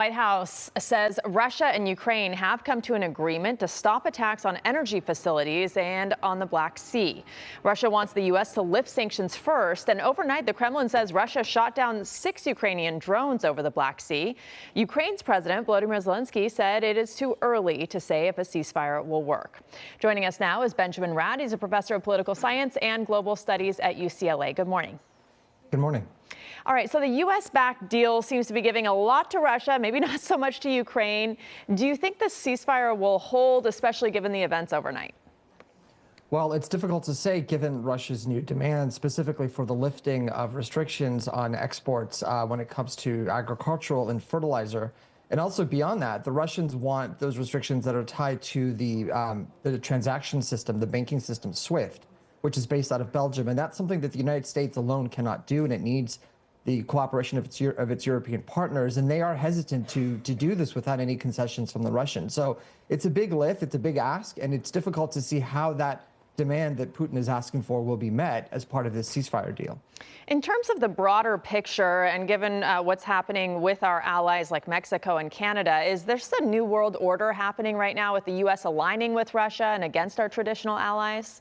White House says Russia and Ukraine have come to an agreement to stop attacks on energy facilities and on the Black Sea. Russia wants the U.S. to lift sanctions first, and overnight the Kremlin says Russia shot down 6 Ukrainian drones over the Black Sea. Ukraine's President Volodymyr Zelensky said it is too early to say if a ceasefire will work. Joining us now is Benjamin Radd. He's a professor of political science and global studies at UCLA. Good morning. Good morning. All right, so the U.S.-backed deal seems to be giving a lot to Russia, maybe not so much to Ukraine. Do you think the ceasefire will hold, especially given the events overnight? Well, it's difficult to say given Russia's new demands, specifically for the lifting of restrictions on exports when it comes to agricultural and fertilizer. And also beyond that, the Russians want those restrictions that are tied to the transaction system, the banking system, SWIFT, which is based out of Belgium. And that's something that the United States alone cannot do, and it needs the cooperation of its European partners, and they are hesitant to do this without any concessions from the Russians. So it's a big lift, it's a big ask, and it's difficult to see how that demand that Putin is asking for will be met as part of this ceasefire deal. In terms of the broader picture, and given what's happening with our allies like Mexico and Canada, is there a new world order happening right now with the U.S. aligning with Russia and against our traditional allies?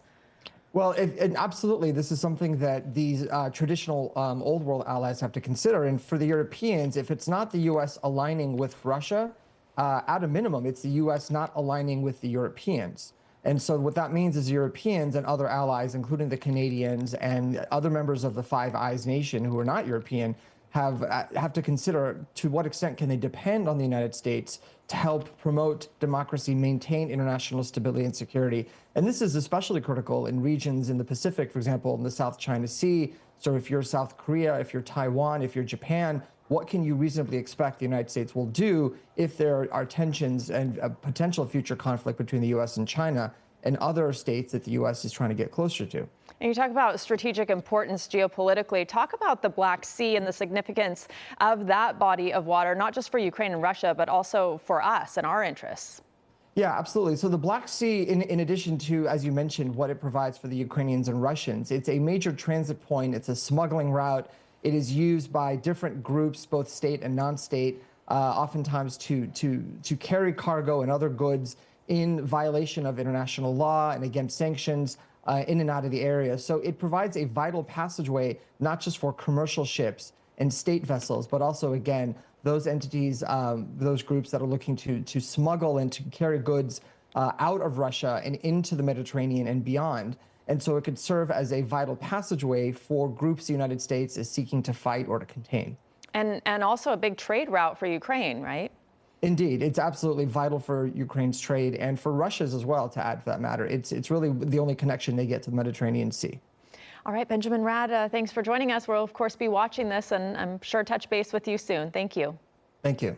Well, absolutely. This is something that these traditional old world allies have to consider. And for the Europeans, if it's not the U.S. aligning with Russia, at a minimum, it's the U.S. not aligning with the Europeans. And so what that means is Europeans and other allies, including the Canadians and other members of the Five Eyes nation who are not European, have to consider to what extent can they depend on the United States to help promote democracy, maintain international stability and security. And this is especially critical in regions in the Pacific, for example, in the South China Sea. So if you're South Korea, if you're Taiwan, if you're Japan, what can you reasonably expect the United States will do if there are tensions and a potential future conflict between the U.S. and China and other states that the U.S. is trying to get closer to? And you talk about strategic importance geopolitically. Talk about the Black Sea and the significance of that body of water, not just for Ukraine and Russia, but also for us and our interests. Yeah, absolutely. So the Black Sea, in addition to, as you mentioned, what it provides for the Ukrainians and Russians, it's a major transit point. It's a smuggling route. It is used by different groups, both state and non-state, oftentimes to carry cargo and other goods in violation of international law and against sanctions in and out of the area. So it provides a vital passageway, not just for commercial ships and state vessels, but also, again, those entities, those groups that are looking to smuggle and to carry goods out of Russia and into the Mediterranean and beyond. And so it could serve as a vital passageway for groups the United States is seeking to fight or to contain. And also a big trade route for Ukraine, right? Indeed, it's absolutely vital for Ukraine's trade and for Russia's as well, to add for that matter. It's really the only connection they get to the Mediterranean Sea. All right, Benjamin Radd, thanks for joining us. We'll, of course, be watching this, and I'm sure touch base with you soon. Thank you. Thank you.